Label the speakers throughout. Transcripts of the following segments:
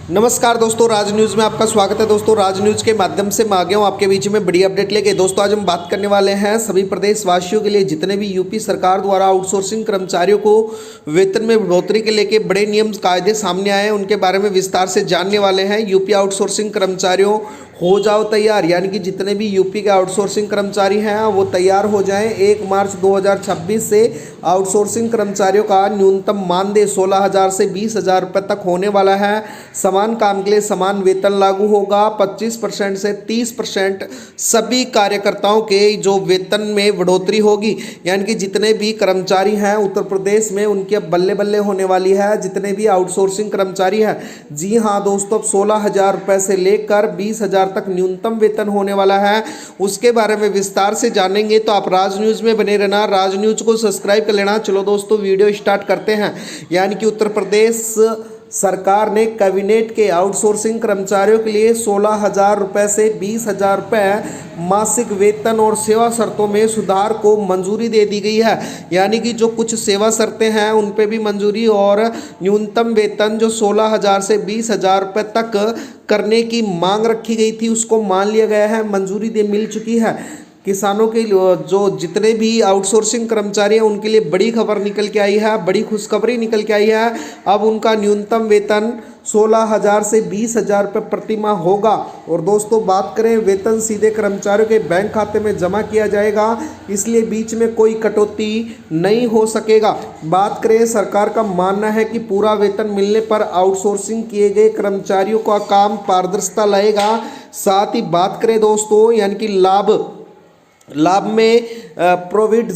Speaker 1: नमस्कार दोस्तों, राज न्यूज़ में आपका स्वागत है। दोस्तों, राज न्यूज़ के माध्यम से मैं आ गया हूँ आपके बीच में बड़ी अपडेट लेके। दोस्तों, आज हम बात करने वाले हैं सभी प्रदेशवासियों के लिए जितने भी यूपी सरकार द्वारा आउटसोर्सिंग कर्मचारियों को वेतन में बढ़ोतरी के लेके बड़े नियम कायदे सामने आए हैं, उनके बारे में विस्तार से जानने वाले हैं। यूपी आउटसोर्सिंग कर्मचारियों हो जाओ तैयार, यानी कि जितने भी यूपी के आउटसोर्सिंग कर्मचारी हैं वो तैयार हो जाएं। 1 मार्च 2026 से आउटसोर्सिंग कर्मचारियों का न्यूनतम मानदेय 16,000 से 20,000 रुपये तक होने वाला है। समान काम के लिए समान वेतन लागू होगा। 25% से 30% सभी कार्यकर्ताओं के जो वेतन में बढ़ोतरी होगी, यानी कि जितने भी कर्मचारी हैं उत्तर प्रदेश में उनकी अब बल्ले बल्ले होने वाली है। जितने भी आउटसोर्सिंग कर्मचारी हैं, जी हाँ दोस्तों, अब 16,000 रुपये से लेकर 20,000 तक न्यूनतम वेतन होने वाला है। उसके बारे में विस्तार से जानेंगे, तो आप राज न्यूज़ में बने रहना, राज न्यूज़ को सब्सक्राइब कर लेना। चलो दोस्तों, वीडियो स्टार्ट करते हैं। यानी कि उत्तर प्रदेश सरकार ने कैबिनेट के आउटसोर्सिंग कर्मचारियों के लिए 16,000 रुपये से 20,000 रुपये मासिक वेतन और सेवा शर्तों में सुधार को मंजूरी दे दी गई है। यानी कि जो कुछ सेवा शर्तें हैं उन पे भी मंजूरी, और न्यूनतम वेतन जो 16,000 से 20,000 रुपये तक करने की मांग रखी गई थी उसको मान लिया गया है, मंजूरी दे मिल चुकी है। किसानों के जो जितने भी आउटसोर्सिंग कर्मचारी हैं उनके लिए बड़ी खबर निकल के आई है, बड़ी खुशखबरी निकल के आई है। अब उनका न्यूनतम वेतन 16,000 से 20,000 रुपये प्रतिमाह होगा। और दोस्तों, बात करें, वेतन सीधे कर्मचारियों के बैंक खाते में जमा किया जाएगा, इसलिए बीच में कोई कटौती नहीं हो सकेगा। बात करें, सरकार का मानना है कि पूरा वेतन मिलने पर आउटसोर्सिंग किए गए कर्मचारियों का काम पारदर्शिता लाएगा। साथ ही बात करें दोस्तों, यानी कि लाभ में प्रोविडेंट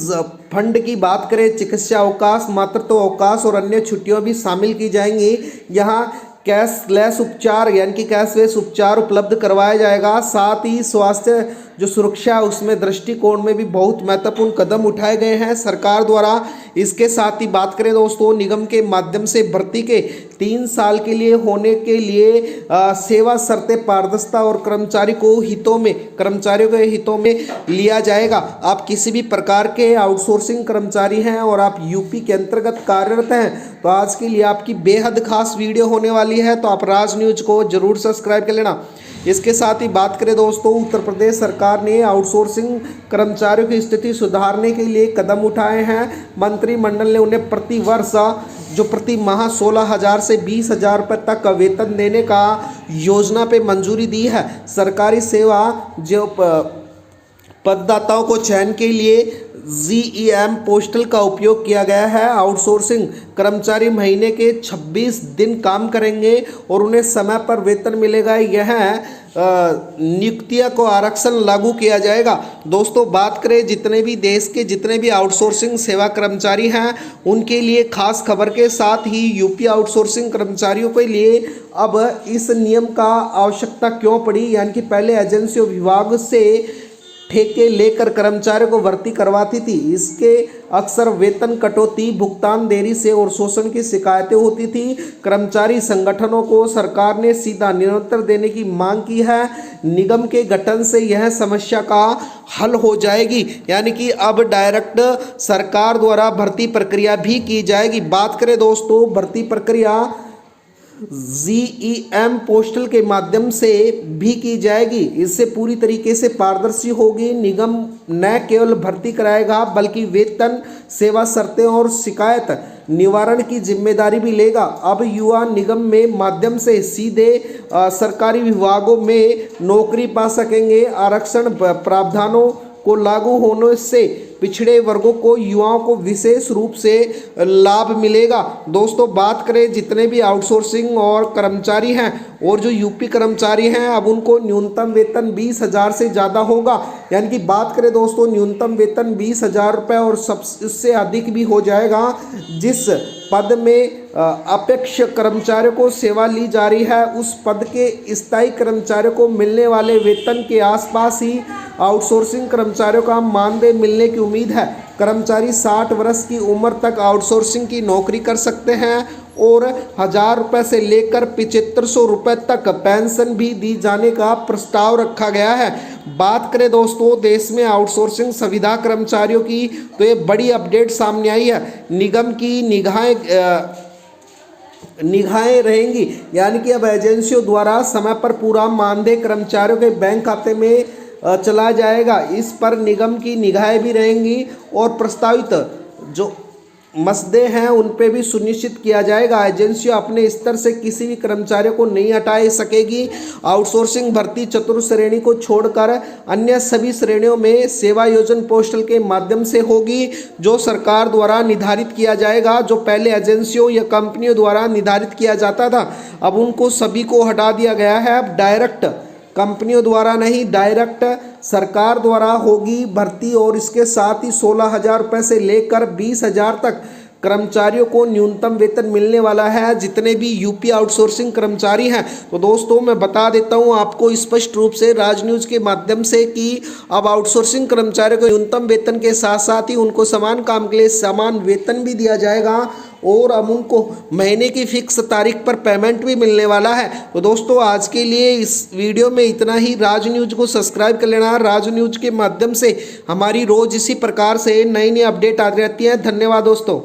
Speaker 1: फंड की बात करें, चिकित्सा अवकाश, मातृत्व अवकाश और अन्य छुट्टियां भी शामिल की जाएंगी। यहाँ कैशलेस उपचार यानी कि कैशलेस उपचार उपलब्ध करवाया जाएगा। साथ ही स्वास्थ्य जो सुरक्षा है उसमें दृष्टिकोण में भी बहुत महत्वपूर्ण कदम उठाए गए हैं सरकार द्वारा। इसके साथ ही बात करें दोस्तों, निगम के माध्यम से भर्ती के 3 साल के लिए होने के लिए सेवा शर्तें पारदर्शिता और कर्मचारियों के हितों में लिया जाएगा। आप किसी भी प्रकार के आउटसोर्सिंग कर्मचारी हैं और आप यूपी के अंतर्गत कार्यरत हैं, तो आज के लिए आपकी बेहद खास वीडियो होने वाली है, तो आप राज न्यूज़ को जरूर सब्सक्राइब कर लेना। इसके साथ ही बात करें दोस्तों, उत्तर प्रदेश सरकार ने आउटसोर्सिंग कर्मचारियों की स्थिति सुधारने के लिए कदम उठाए हैं। मंत्रिमंडल ने उन्हें प्रति वर्ष जो प्रति माह 16,000 से 20,000 रुपये तक का वेतन देने का योजना पे मंजूरी दी है। सरकारी सेवा जो पददाताओं को चयन के लिए GEM पोस्टल का उपयोग किया गया है। आउटसोर्सिंग कर्मचारी महीने के 26 दिन काम करेंगे और उन्हें समय पर वेतन मिलेगा। यह नियुक्तियां को आरक्षण लागू किया जाएगा। दोस्तों, बात करें, जितने भी देश के जितने भी आउटसोर्सिंग सेवा कर्मचारी हैं उनके लिए खास खबर के साथ ही यूपी आउटसोर्सिंग कर्मचारियों के लिए अब इस नियम का आवश्यकता क्यों पड़ी, यानी कि पहले एजेंसी और विभाग से ठेके लेकर कर्मचारियों को भर्ती करवाती थी। इसके अक्सर वेतन कटौती, भुगतान देरी से और शोषण की शिकायतें होती थी। कर्मचारी संगठनों को सरकार ने सीधा निरंतर देने की मांग की है। निगम के गठन से यह समस्या का हल हो जाएगी, यानी कि अब डायरेक्ट सरकार द्वारा भर्ती प्रक्रिया भी की जाएगी। बात करें दोस्तों, भर्ती प्रक्रिया GEM पोस्टल के माध्यम से भी की जाएगी। इससे पूरी तरीके से पारदर्शी होगी। निगम न केवल भर्ती कराएगा बल्कि वेतन, सेवा शर्तें और शिकायत निवारण की जिम्मेदारी भी लेगा। अब युवा निगम में माध्यम से सीधे सरकारी विभागों में नौकरी पा सकेंगे। आरक्षण प्रावधानों को लागू होने से पिछड़े वर्गों को, युवाओं को विशेष रूप से लाभ मिलेगा। दोस्तों, बात करें, जितने भी आउटसोर्सिंग और कर्मचारी हैं और जो यूपी कर्मचारी हैं, अब उनको न्यूनतम वेतन 20,000 से ज़्यादा होगा। यानी कि बात करें दोस्तों, न्यूनतम वेतन 20,000 रुपये और इससे अधिक भी हो जाएगा। जिस पद में अपेक्ष कर्मचारियों को सेवा ली जा रही है उस पद के स्थायी कर्मचारियों को मिलने वाले वेतन के आसपास ही आउटसोर्सिंग कर्मचारियों का मानदेय मिलने की उम्मीद है। कर्मचारी 60 वर्ष की उम्र तक आउटसोर्सिंग की नौकरी कर सकते हैं और 1,000 रुपये से लेकर 7500 रुपये तक पेंशन भी दी जाने का प्रस्ताव रखा गया है। बात करें दोस्तों देश में आउटसोर्सिंग सुविधा कर्मचारियों की, तो ये बड़ी अपडेट सामने आई है। निगम की निगाहें निगाहें रहेंगी, यानी कि अब एजेंसियों द्वारा समय पर पूरा मानदेय कर्मचारियों के बैंक खाते में चला जाएगा। इस पर निगम की निगाहें भी रहेंगी और प्रस्तावित जो मसदे हैं उन पे भी सुनिश्चित किया जाएगा। एजेंसियां अपने स्तर से किसी भी कर्मचारियों को नहीं हटा सकेगी। आउटसोर्सिंग भर्ती चतुर्थ श्रेणी को छोड़कर अन्य सभी श्रेणियों में सेवा योजन पोर्टल के माध्यम से होगी, जो सरकार द्वारा निर्धारित किया जाएगा। जो पहले एजेंसियों या कंपनियों द्वारा निर्धारित किया जाता था, अब उनको सभी को हटा दिया गया है। अब डायरेक्ट कंपनियों द्वारा नहीं, डायरेक्ट सरकार द्वारा होगी भर्ती और इसके साथ ही 16,000 रुपये से लेकर 20,000 तक कर्मचारियों को न्यूनतम वेतन मिलने वाला है, जितने भी यूपी आउटसोर्सिंग कर्मचारी हैं। तो दोस्तों मैं बता देता हूं आपको स्पष्ट रूप से राज न्यूज़ के माध्यम से कि अब आउटसोर्सिंग कर्मचारियों को न्यूनतम वेतन के साथ साथ ही उनको समान काम के लिए समान वेतन भी दिया जाएगा और अब उनको महीने की फिक्स तारीख पर पेमेंट भी मिलने वाला है। तो दोस्तों आज के लिए इस वीडियो में इतना ही। राज न्यूज़ को सब्सक्राइब कर लेना। राज न्यूज़ के माध्यम से हमारी रोज़ इसी प्रकार से नई नई अपडेट आती रहती है। धन्यवाद दोस्तों।